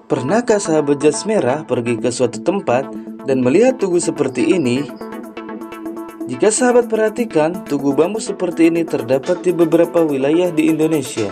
Pernahkah sahabat jas merah pergi ke suatu tempat dan melihat tugu seperti ini? Jika sahabat perhatikan, tugu bambu seperti ini terdapat di beberapa wilayah di Indonesia.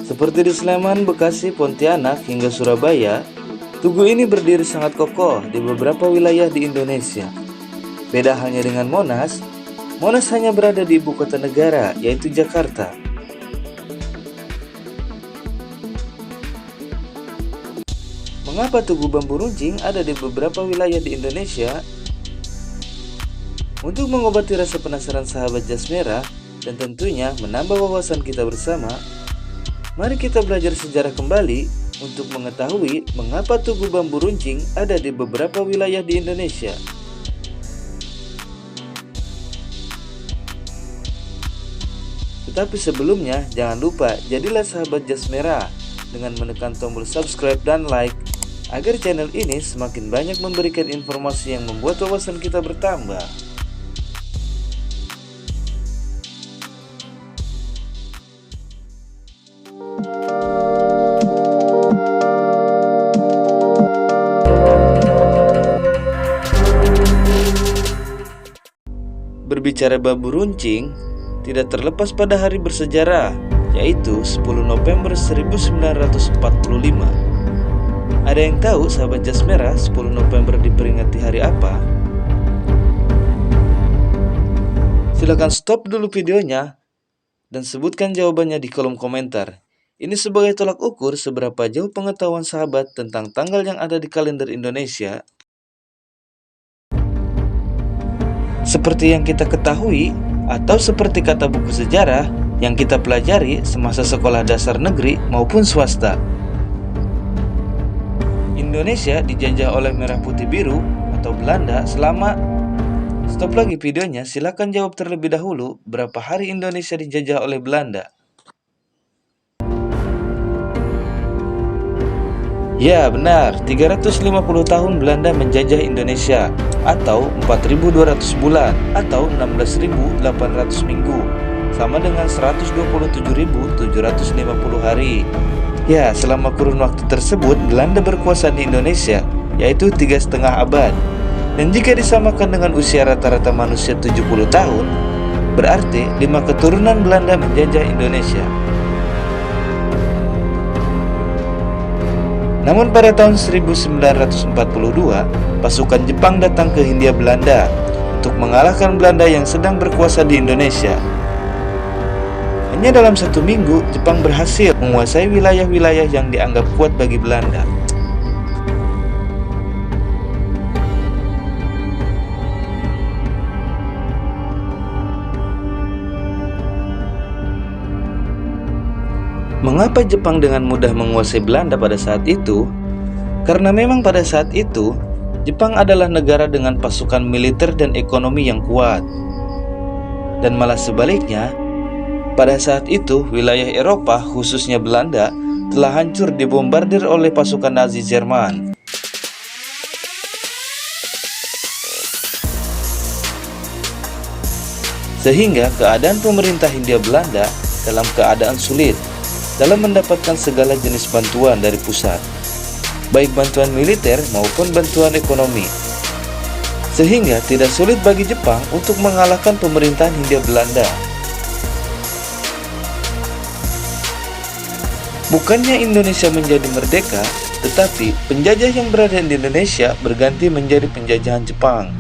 Seperti di Sleman, Bekasi, Pontianak, hingga Surabaya, tugu ini berdiri sangat kokoh di beberapa wilayah di Indonesia. Beda halnya dengan Monas, Monas hanya berada di ibu kota negara, yaitu Jakarta. Mengapa tugu bambu runcing ada di beberapa wilayah di Indonesia? Untuk mengobati rasa penasaran sahabat jas merah dan tentunya menambah wawasan kita bersama, mari kita belajar sejarah kembali untuk mengetahui mengapa tugu bambu runcing ada di beberapa wilayah di Indonesia. Tetapi sebelumnya, jangan lupa jadilah sahabat jas merah dengan menekan tombol subscribe dan like, agar channel ini semakin banyak memberikan informasi yang membuat wawasan kita bertambah. Berbicara bambu runcing, tidak terlepas pada hari bersejarah, yaitu 10 November 1945. Ada yang tahu sahabat jas merah 10 November diperingati hari apa? Silahkan stop dulu videonya dan sebutkan jawabannya di kolom komentar. Ini sebagai tolak ukur seberapa jauh pengetahuan sahabat tentang tanggal yang ada di kalender Indonesia. Seperti yang kita ketahui, atau seperti kata buku sejarah yang kita pelajari semasa sekolah dasar negeri maupun swasta, Indonesia dijajah oleh merah putih biru atau Belanda selama... Stop lagi videonya, silakan jawab terlebih dahulu berapa hari Indonesia dijajah oleh Belanda. Ya benar, 350 tahun Belanda menjajah Indonesia, atau 4.200 bulan, atau 16.800 minggu, sama dengan 127.750 hari. Ya, selama kurun waktu tersebut Belanda berkuasa di Indonesia, yaitu 3,5 abad. Dan jika disamakan dengan usia rata-rata manusia 70 tahun, berarti 5 keturunan Belanda menjajah Indonesia. Namun pada tahun 1942, pasukan Jepang datang ke Hindia Belanda untuk mengalahkan Belanda yang sedang berkuasa di Indonesia. Hanya dalam 1 minggu, Jepang berhasil menguasai wilayah-wilayah yang dianggap kuat bagi Belanda. Mengapa Jepang dengan mudah menguasai Belanda pada saat itu? Karena memang pada saat itu, Jepang adalah negara dengan pasukan militer dan ekonomi yang kuat. Dan malah sebaliknya, pada saat itu, wilayah Eropa, khususnya Belanda, telah hancur dibombardir oleh pasukan Nazi Jerman. Sehingga keadaan pemerintah Hindia Belanda dalam keadaan sulit dalam mendapatkan segala jenis bantuan dari pusat, baik bantuan militer maupun bantuan ekonomi. Sehingga tidak sulit bagi Jepang untuk mengalahkan pemerintahan Hindia Belanda. Bukannya Indonesia menjadi merdeka, tetapi penjajah yang berada di Indonesia berganti menjadi penjajahan Jepang.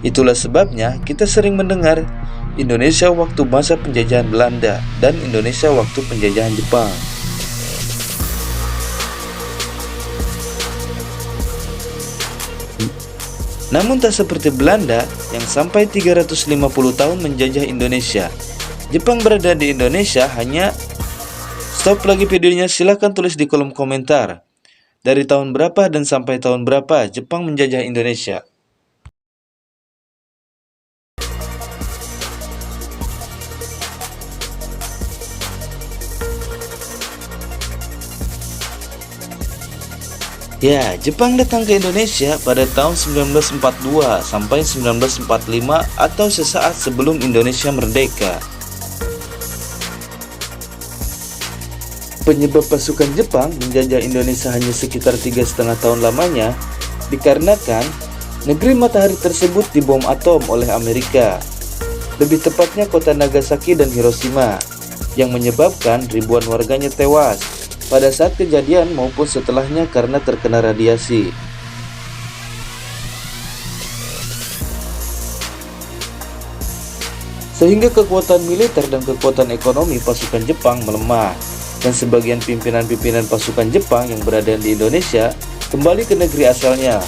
Itulah sebabnya kita sering mendengar Indonesia waktu masa penjajahan Belanda dan Indonesia waktu penjajahan Jepang. Namun tak seperti Belanda yang sampai 350 tahun menjajah Indonesia. Jepang berada di Indonesia hanya... Stop lagi videonya, silahkan tulis di kolom komentar. Dari tahun berapa dan sampai tahun berapa Jepang menjajah Indonesia? Ya, Jepang datang ke Indonesia pada tahun 1942 sampai 1945 atau sesaat sebelum Indonesia merdeka. Penyebab pasukan Jepang menjajah Indonesia hanya sekitar 3,5 tahun lamanya dikarenakan negeri matahari tersebut dibom atom oleh Amerika, lebih tepatnya kota Nagasaki dan Hiroshima, yang menyebabkan ribuan warganya tewas pada saat kejadian maupun setelahnya karena terkena radiasi. Sehingga kekuatan militer dan kekuatan ekonomi pasukan Jepang melemah, dan sebagian pimpinan-pimpinan pasukan Jepang yang berada di Indonesia kembali ke negeri asalnya.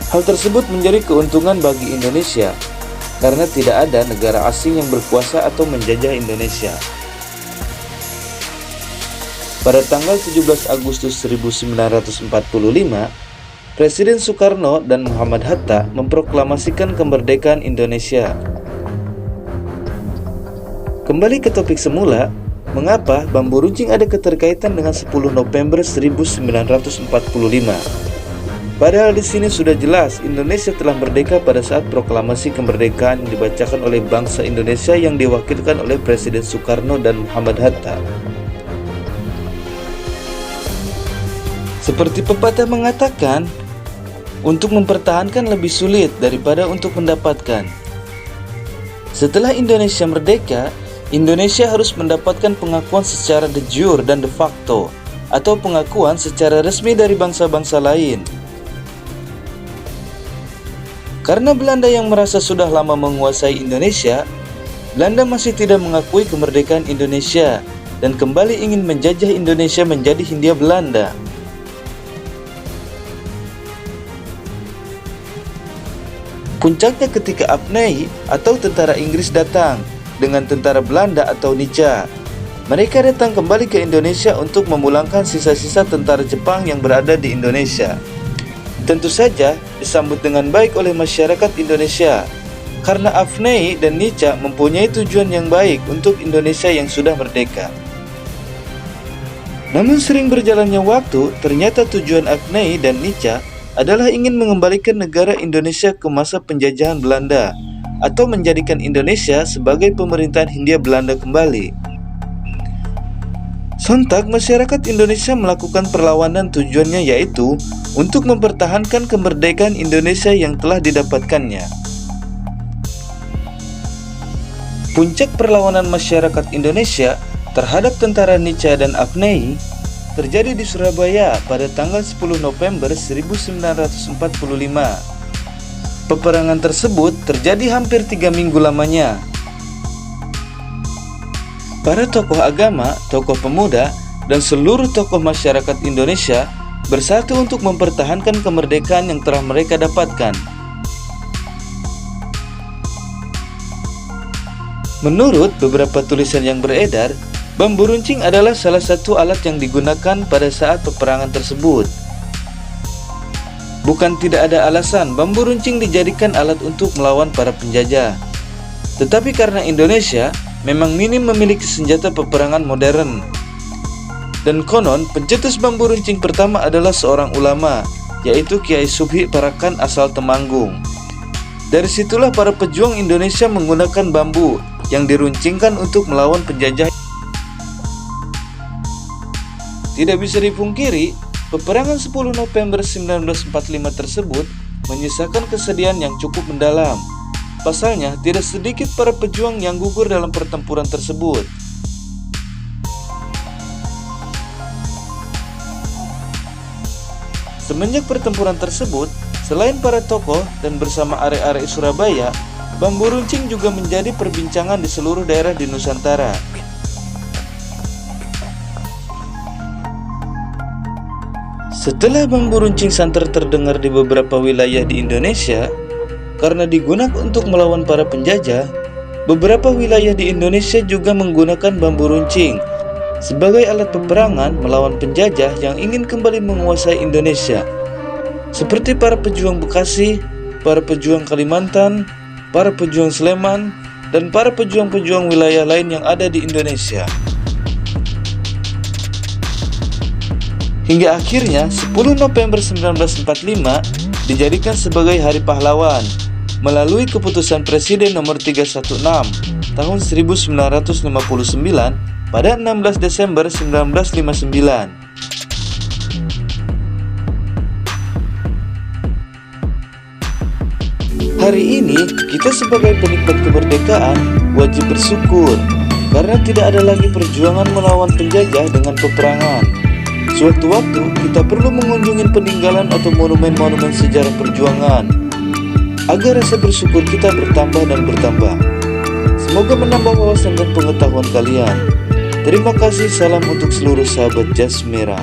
Hal tersebut menjadi keuntungan bagi Indonesia, karena tidak ada negara asing yang berkuasa atau menjajah Indonesia. Pada tanggal 17 Agustus 1945, Presiden Soekarno dan Muhammad Hatta memproklamasikan kemerdekaan Indonesia. Kembali ke topik semula, mengapa bambu runcing ada keterkaitan dengan 10 November 1945? Padahal di sini sudah jelas Indonesia telah merdeka pada saat proklamasi kemerdekaan yang dibacakan oleh bangsa Indonesia yang diwakilkan oleh Presiden Soekarno dan Muhammad Hatta. Seperti pepatah mengatakan, untuk mempertahankan lebih sulit daripada untuk mendapatkan. Setelah Indonesia merdeka, Indonesia harus mendapatkan pengakuan secara de jure dan de facto, atau pengakuan secara resmi dari bangsa-bangsa lain. Karena Belanda yang merasa sudah lama menguasai Indonesia, Belanda masih tidak mengakui kemerdekaan Indonesia dan kembali ingin menjajah Indonesia menjadi Hindia Belanda. Puncaknya ketika Abney atau tentara Inggris datang dengan tentara Belanda atau Nica. Mereka datang kembali ke Indonesia untuk memulangkan sisa-sisa tentara Jepang yang berada di Indonesia. Tentu saja disambut dengan baik oleh masyarakat Indonesia, karena Abney dan Nica mempunyai tujuan yang baik untuk Indonesia yang sudah merdeka. Namun sering berjalannya waktu, ternyata tujuan Abney dan Nica adalah ingin mengembalikan negara Indonesia ke masa penjajahan Belanda, atau menjadikan Indonesia sebagai pemerintahan Hindia Belanda kembali. Sontak masyarakat Indonesia melakukan perlawanan, tujuannya yaitu untuk mempertahankan kemerdekaan Indonesia yang telah didapatkannya. Puncak perlawanan masyarakat Indonesia terhadap tentara Nica dan Abney terjadi di Surabaya pada tanggal 10 November 1945. Peperangan tersebut terjadi hampir 3 minggu lamanya. Para tokoh agama, tokoh pemuda, dan seluruh tokoh masyarakat Indonesia bersatu untuk mempertahankan kemerdekaan yang telah mereka dapatkan. Menurut beberapa tulisan yang beredar, bambu runcing adalah salah satu alat yang digunakan pada saat peperangan tersebut. Bukan tidak ada alasan bambu runcing dijadikan alat untuk melawan para penjajah. Tetapi karena Indonesia memang minim memiliki senjata peperangan modern. Dan konon pencetus bambu runcing pertama adalah seorang ulama, yaitu Kiai Subhi Parakan asal Temanggung. Dari situlah para pejuang Indonesia menggunakan bambu yang diruncingkan untuk melawan penjajah. Tidak bisa dipungkiri, peperangan 10 November 1945 tersebut menyisakan kesedihan yang cukup mendalam. Pasalnya, tidak sedikit para pejuang yang gugur dalam pertempuran tersebut. Semenjak pertempuran tersebut, selain para tokoh dan bersama arek-arek Surabaya, bambu runcing juga menjadi perbincangan di seluruh daerah di Nusantara. Setelah bambu runcing santer terdengar di beberapa wilayah di Indonesia, karena digunakan untuk melawan para penjajah, beberapa wilayah di Indonesia juga menggunakan bambu runcing sebagai alat peperangan melawan penjajah yang ingin kembali menguasai Indonesia, seperti para pejuang Bekasi, para pejuang Kalimantan, para pejuang Sleman, dan para pejuang-pejuang wilayah lain yang ada di Indonesia. Hingga akhirnya 10 November 1945 dijadikan sebagai Hari Pahlawan melalui keputusan Presiden nomor 316 tahun 1959 pada 16 Desember 1959. Hari ini, kita sebagai penikmat kemerdekaan wajib bersyukur karena tidak ada lagi perjuangan melawan penjajah dengan peperangan. Sewaktu-waktu, kita perlu mengunjungi peninggalan atau monumen-monumen sejarah perjuangan agar rasa bersyukur kita bertambah dan bertambah. Semoga menambah wawasan dan pengetahuan kalian. Terima kasih, salam untuk seluruh sahabat Jas Merah.